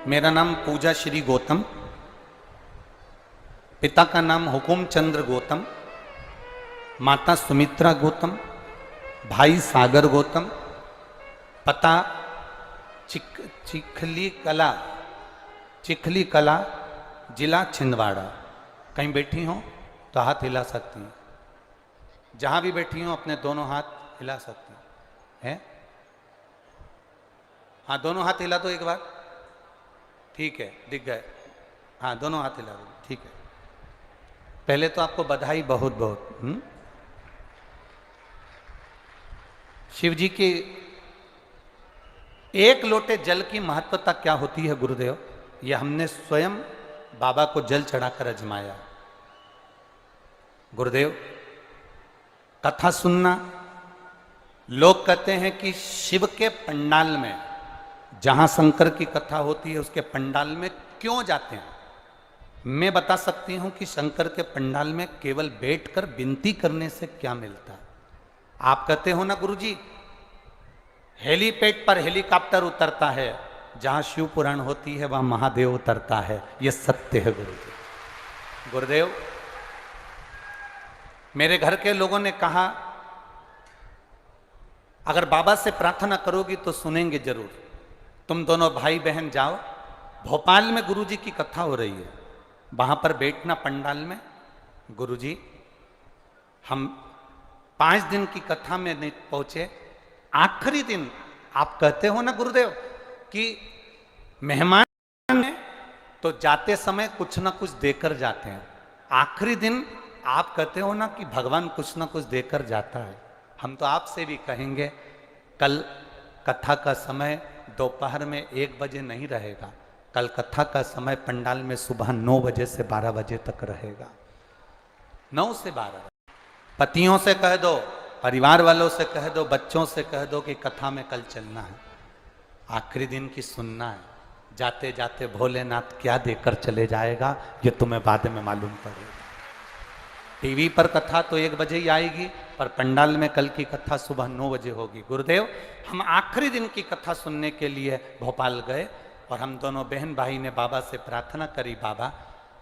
मेरा नाम पूजा श्री गौतम, पिता का नाम हुकुम चंद्र गौतम, माता सुमित्रा गौतम, भाई सागर गौतम, पता चिखली कला जिला छिंदवाड़ा। कहीं बैठी हो तो हाथ हिला सकती हैं, जहां भी बैठी हो अपने दोनों हाथ हिला सकती हैं। हाँ, दोनों हाथ हिला दो एक बार। ठीक है, दिख गए। हाँ, दोनों हाथ हिला दो, ठीक है। पहले तो आपको बधाई बहुत बहुत। शिव जी की एक लोटे जल की महत्वता क्या होती है गुरुदेव, यह हमने स्वयं बाबा को जल चढ़ाकर अजमाया। गुरुदेव, कथा सुनना, लोग कहते हैं कि शिव के पंडाल में, जहां शंकर की कथा होती है उसके पंडाल में क्यों जाते हैं। मैं बता सकती हूं कि शंकर के पंडाल में केवल बैठकर विनती करने से क्या मिलता है। आप कहते हो ना गुरुजी, हेलीपैड पर हेलीकॉप्टर उतरता है, जहां शिव पुराण होती है वहां महादेव उतरता है। यह सत्य है गुरुदेव। गुरुदेव, मेरे घर के लोगों ने कहा अगर बाबा से प्रार्थना करोगी तो सुनेंगे जरूर। तुम दोनों भाई बहन जाओ, भोपाल में गुरुजी की कथा हो रही है, वहां पर बैठना पंडाल में। गुरुजी, हम 5 दिन की कथा में नहीं पहुंचे, आखिरी दिन आप कहते हो ना गुरुदेव कि मेहमान में तो जाते समय कुछ ना कुछ देकर जाते हैं, आखिरी दिन आप कहते हो ना कि भगवान कुछ ना कुछ देकर जाता है। हम तो आपसे भी कहेंगे, कल कथा का समय दोपहर में 1 बजे नहीं रहेगा। कल कथा का समय पंडाल में सुबह 9 बजे से 12 बजे तक रहेगा। 9 से 12। पतियों से कह दो, परिवार वालों से कह दो, बच्चों से कह दो कि कथा में कल चलना है, आखिरी दिन की सुनना है। जाते जाते भोलेनाथ क्या देकर चले जाएगा ये तुम्हें बाद में मालूम पड़ेगा। टीवी पर कथा तो 1 बजे ही आएगी, पर पंडाल में कल की कथा सुबह 9 बजे होगी। गुरुदेव, हम आखिरी दिन की कथा सुनने के लिए भोपाल गए और हम दोनों बहन भाई ने बाबा से प्रार्थना करी, बाबा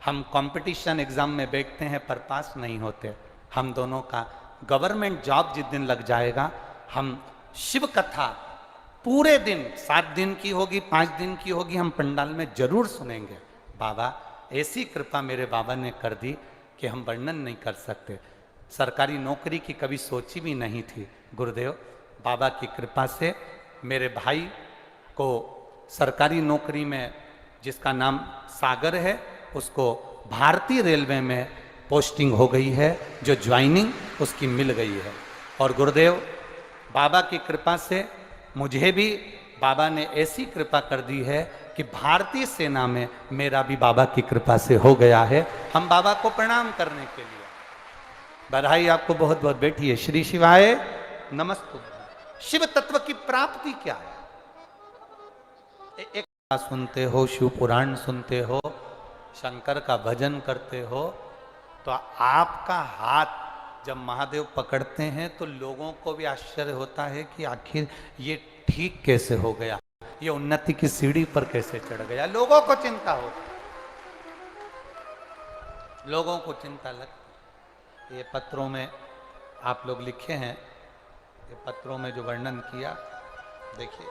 हम कंपटीशन एग्जाम में बैठते हैं पर पास नहीं होते। हम दोनों का गवर्नमेंट जॉब जिस दिन लग जाएगा, हम शिव कथा पूरे दिन, 7 दिन की होगी, 5 दिन की होगी, हम पंडाल में जरूर सुनेंगे। बाबा, ऐसी कृपा मेरे बाबा ने कर दी कि हम वर्णन नहीं कर सकते। सरकारी नौकरी की कभी सोची भी नहीं थी। गुरुदेव, बाबा की कृपा से मेरे भाई को सरकारी नौकरी में, जिसका नाम सागर है, उसको भारतीय रेलवे में पोस्टिंग हो गई है, जो ज्वाइनिंग उसकी मिल गई है। और गुरुदेव, बाबा की कृपा से मुझे भी बाबा ने ऐसी कृपा कर दी है कि भारतीय सेना में मेरा भी बाबा की कृपा से हो गया है। हम बाबा को प्रणाम करने के लिए, बधाई आपको बहुत बहुत। बैठिए। श्री शिवाय नमस्तु। शिव तत्व की प्राप्ति क्या है? एक सुनते हो, शिव पुराण सुनते हो, शंकर का भजन करते हो, तो आपका हाथ जब महादेव पकड़ते हैं तो लोगों को भी आश्चर्य होता है कि आखिर ये ठीक कैसे हो गया, ये उन्नति की सीढ़ी पर कैसे चढ़ गया। लोगों को चिंता हो, लोगों को चिंता लगती। ये पत्रों में आप लोग लिखे हैं, ये पत्रों में जो वर्णन किया, देखिए,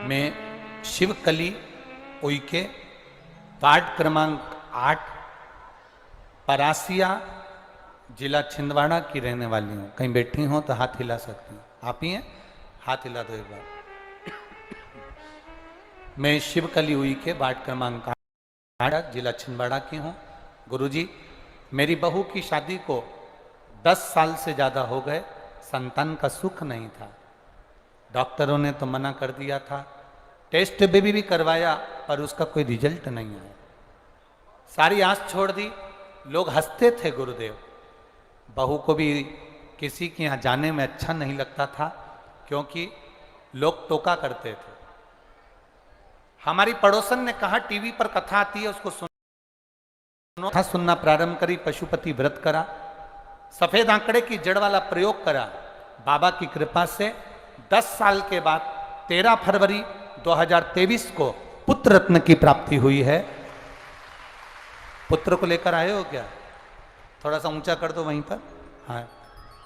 मैं शिवकली उइके वार्ड क्रमांक 8 परासिया जिला छिंदवाड़ा की रहने वाली हूँ। कहीं बैठी हो तो हाथ हिला सकती हूँ। आप ही हैं? हाथ हिला दो एक बार। मैं शिवकली उइके वार्ड क्रमांक 8 जिला छिंदवाड़ा की हूँ। गुरुजी, मेरी बहू की शादी को 10 साल से ज़्यादा हो गए, संतान का सुख नहीं था। डॉक्टरों ने तो मना कर दिया था, टेस्ट बेबी भी करवाया पर उसका कोई रिजल्ट नहीं आया। सारी आस छोड़ दी। लोग हंसते थे गुरुदेव। बहू को भी किसी के यहाँ जाने में अच्छा नहीं लगता था, क्योंकि लोग टोका करते थे। हमारी पड़ोसन ने कहा टीवी पर कथा आती है उसको सुनो। कथा सुनना प्रारंभ करी, पशुपति व्रत करा, सफेद आंकड़े की जड़ वाला प्रयोग करा। बाबा की कृपा से 10 साल के बाद 13 फरवरी 2023 को पुत्र रत्न की प्राप्ति हुई है। पुत्र को लेकर आए हो क्या? थोड़ा सा ऊंचा कर दो वहीं पर। हाँ,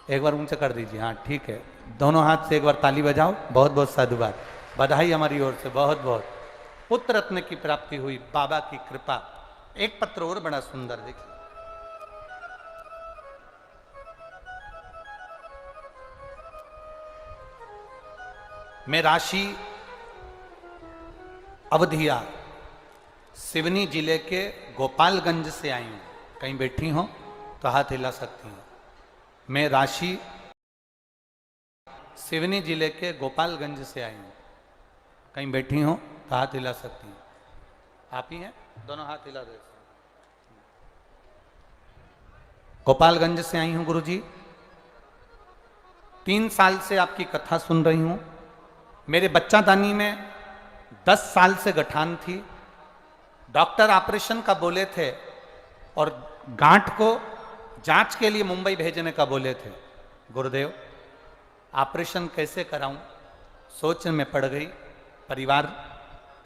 एक बार ऊंचा कर दीजिए। हाँ ठीक है, दोनों हाथ से एक बार ताली बजाओ। बहुत बहुत साधुवाद, बधाई हमारी ओर से, बहुत बहुत। पुत्र रत्न की प्राप्ति हुई, बाबा की कृपा। एक पत्र और बड़ा सुंदर, देखिए। मैं राशि अवधिया सिवनी जिले के गोपालगंज से आई हूं। कहीं बैठी हो तो हाथ हिला सकती हूं। मैं राशि सिवनी जिले के गोपालगंज से आई हूं। कहीं बैठी हो तो हाथ हिला सकती हूं। आप ही हैं? दोनों हाथ हिला दे। गोपालगंज से आई हूं गुरुजी। 3 साल से आपकी कथा सुन रही हूं। मेरे बच्चादानी में 10 साल से गठान थी। डॉक्टर ऑपरेशन का बोले थे और गांठ को जांच के लिए मुंबई भेजने का बोले थे। गुरुदेव, ऑपरेशन कैसे कराऊं? सोच में पड़ गई। परिवार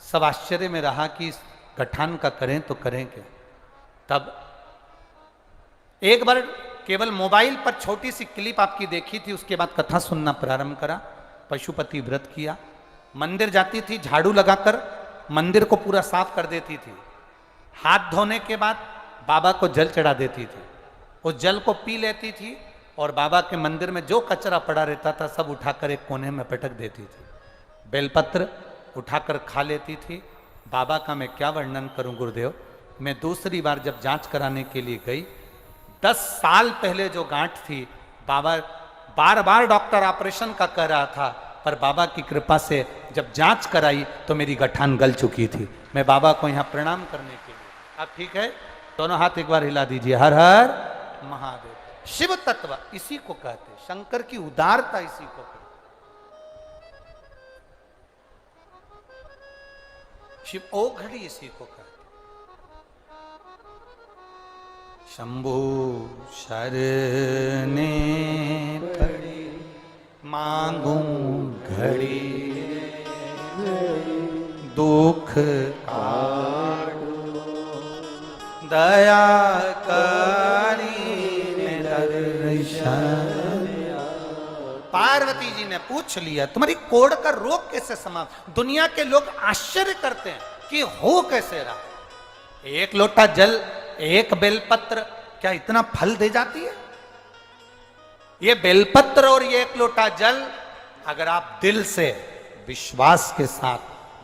सब आश्चर्य में रहा कि इस गठान का करें तो करें क्या। तब एक बार केवल मोबाइल पर छोटी सी क्लिप आपकी देखी थी, उसके बाद कथा सुनना प्रारंभ करा। पशुपति व्रत किया। मंदिर जाती थी, झाड़ू लगाकर मंदिर को पूरा साफ कर देती थी। हाथ धोने के बाद बाबा को जल चढ़ा देती थी। उस जल को पी लेती थी और बाबा के मंदिर में जो कचरा पड़ा रहता था सब उठाकर एक कोने में पटक देती थी। बेलपत्र उठाकर खा लेती थी। बाबा का मैं क्या वर्णन करूं गुरुदेव। मैं दूसरी बार जब जांच कराने के लिए गई, 10 साल पहले जो गांठ थी, बाबा बार बार डॉक्टर ऑपरेशन का कह रहा था, पर बाबा की कृपा से जब जांच कराई तो मेरी गठान गल चुकी थी। मैं बाबा को यहाँ प्रणाम करने के लिए। अब ठीक है, दोनों हाथ एक बार हिला दीजिए। हर हर महादेव। शिव तत्व इसी को कहते, शंकर की उदारता इसी को कहते। शिव ओघड़ी इसी को कहते। शंभु शरणे पड़ी मांगू घड़ी, दुख काटो दया करी दर्शन। पार्वती जी ने पूछ लिया, तुम्हारी कोढ़ का रोग कैसे समाप्त? दुनिया के लोग आश्चर्य करते हैं कि हो कैसे रहा। एक लोटा जल, एक बेलपत्र क्या इतना फल दे जाती है? ये बेलपत्र और ये एक लोटा जल अगर आप दिल से विश्वास के साथ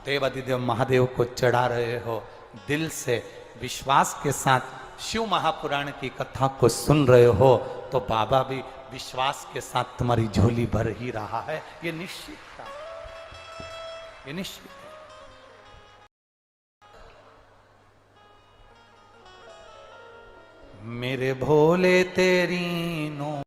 देवाधिदेव महादेव को चढ़ा रहे हो, दिल से विश्वास के साथ शिव महापुराण की कथा को सुन रहे हो, तो बाबा भी विश्वास के साथ तुम्हारी झोली भर ही रहा है। ये निश्चित था, ये निश्चित। मेरे भोले तेरी नो